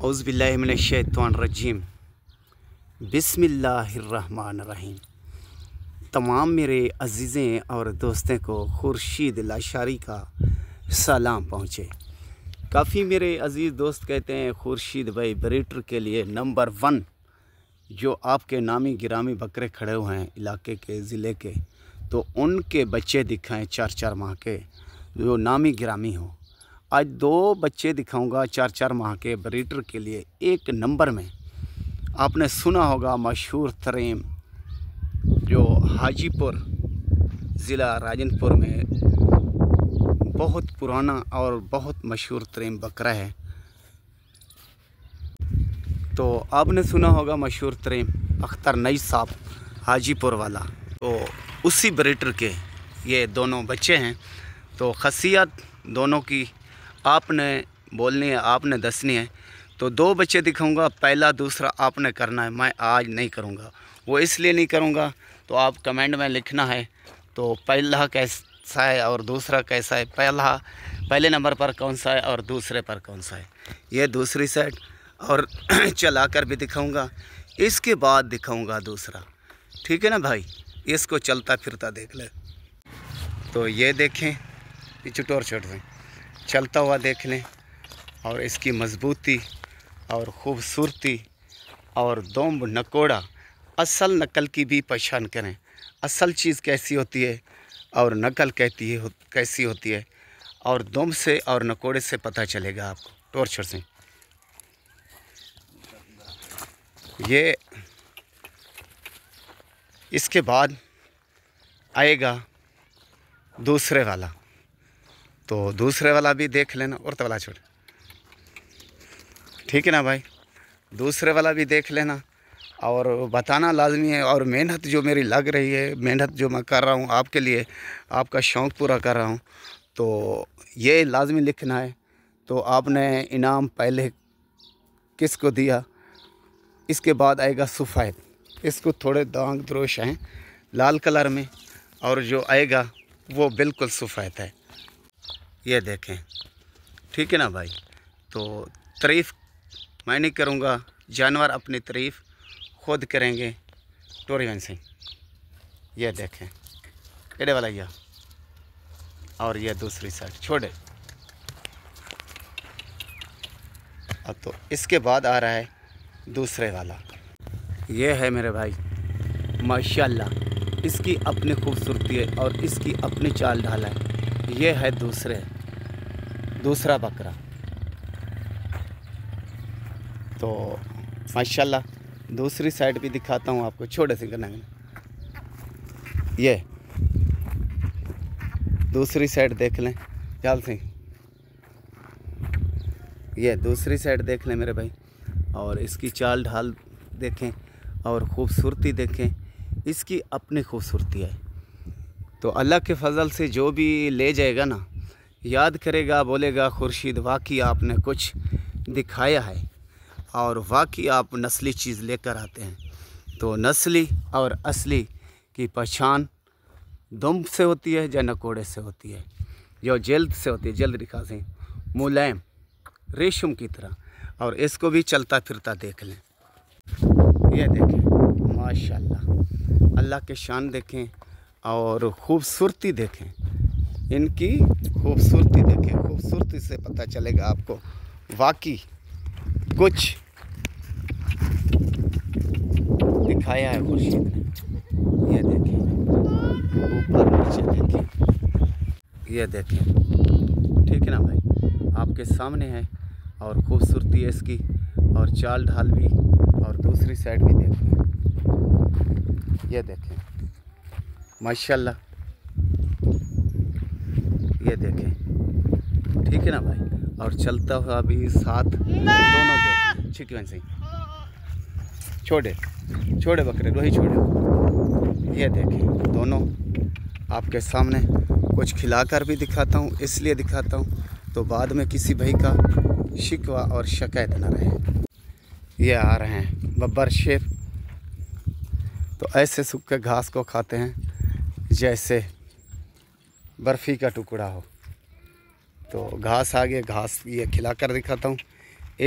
औज़ुबिल्लाहिमिनश्शैतानिर्रजीम बिस्मिल्लाहिर्रहमानिर्रहीम। तमाम मेरे अज़ीज़ें और दोस्तों को खुर्शीद लाशारी का सलाम पहुँचे। काफ़ी मेरे अज़ीज़ दोस्त कहते हैं खुर्शीद भाई ब्रीडर के लिए नंबर 1 जो आपके नामी गिरामी बकरे खड़े हुए हैं इलाके के ज़िले के, तो उनके बच्चे दिखाएं 4-4 माह के जो नामी गिरामी हो। आज 2 बच्चे दिखाऊंगा 4-4 माह के ब्रीडर के लिए 1 नंबर में। आपने सुना होगा मशहूर तरीन जो हाजीपुर ज़िला राजनपुर में बहुत पुराना और बहुत मशहूर तरीन बकरा है। तो आपने सुना होगा मशहूर तरीन अख्तर नई साहब हाजीपुर वाला, तो उसी ब्रीडर के ये दोनों बच्चे हैं। तो ख़ासियत दोनों की आपने बोलनी है, आपने दसनी है। तो 2 बच्चे दिखाऊंगा, पहला दूसरा आपने करना है। मैं आज नहीं करूंगा, वो इसलिए नहीं करूंगा तो आप कमेंट में लिखना है तो पहला कैसा है और दूसरा कैसा है, पहले नंबर पर कौन सा है और दूसरे पर कौन सा है। ये दूसरी साइड और चलाकर भी दिखाऊंगा, इसके बाद दिखाऊंगा दूसरा। ठीक है ना भाई, इसको चलता फिरता देख ले। तो ये देखें, चुटोर छोड़ दें, चलता हुआ देख लें और इसकी मजबूती और ख़ूबसूरती और दोम नकोड़ा असल नकल की भी पहचान करें। असल चीज़ कैसी होती है और नकल कैसी होती है, और दोम से और नकोड़े से पता चलेगा आपको। टॉर्चर से ये इसके बाद आएगा दूसरे वाला, तो दूसरे वाला भी देख लेना। और तो वाला छोड़, ठीक है ना भाई, दूसरे वाला भी देख लेना और बताना लाजमी है। और मेहनत जो मेरी लग रही है, मेहनत जो मैं कर रहा हूँ आपके लिए, आपका शौक़ पूरा कर रहा हूँ, तो ये लाजमी लिखना है। तो आपने इनाम पहले किसको दिया, इसके बाद आएगा सफ़ेद। इसको थोड़े दाग द्रोश हैं लाल कलर में, और जो आएगा वो बिल्कुल सफ़ेद है। ये देखें, ठीक है ना भाई। तो तारीफ़ मैं नहीं करूँगा, जानवर अपनी तारीफ़ खुद करेंगे। टोरीवन से ये देखें, एड़े वाला यह, और ये दूसरी साइड छोड़े। अब तो इसके बाद आ रहा है दूसरे वाला। ये है मेरे भाई माशाल्लाह, इसकी अपनी खूबसूरती है और इसकी अपनी चाल ढाल है। ये है दूसरा बकरा। तो माशाल्लाह दूसरी साइड भी दिखाता हूँ आपको। छोटे से करना, ये दूसरी साइड देख लें चाल से, ये दूसरी साइड देख लें मेरे भाई, और इसकी चाल ढाल देखें और ख़ूबसूरती देखें। इसकी अपनी खूबसूरती है। तो अल्लाह के फजल से जो भी ले जाएगा ना, याद करेगा, बोलेगा खुर्शीद वाकई आपने कुछ दिखाया है और वाकई आप नस्ली चीज़ लेकर आते हैं। तो नस्ली और असली की पहचान दुम से होती है या नकोड़े से होती है, जो जल्द से होती है, जल्द दिखा से मुलायम रेशम की तरह। और इसको भी चलता फिरता देख लें। ये देखें माशाल्लाह, अल्लाह के शान देखें और ख़ूबसूरती देखें, इनकी खूबसूरती देखें। खूबसूरती से पता चलेगा आपको वाकई कुछ दिखाया है खुर्शीद ने। ये देखें, ऊपर नीचे देखें, ये देखें, ठीक है ना भाई, आपके सामने है। और खूबसूरती है इसकी, और चाल ढाल भी, और दूसरी साइड भी देखें। ये देखें माशाल्लाह, ये देखें, ठीक है ना भाई। और चलता हुआ भी साथ दोनों देखें। चिकन से छोड़े बकरे रोही छोड़े। ये देखें दोनों आपके सामने। कुछ खिलाकर भी दिखाता हूँ, इसलिए दिखाता हूँ तो बाद में किसी भाई का शिकवा और शिकायत न रहे। ये आ रहे हैं बब्बर शेर। तो ऐसे सूखे घास को खाते हैं जैसे बर्फ़ी का टुकड़ा हो। तो घास आगे, घास ये खिला कर दिखाता हूँ।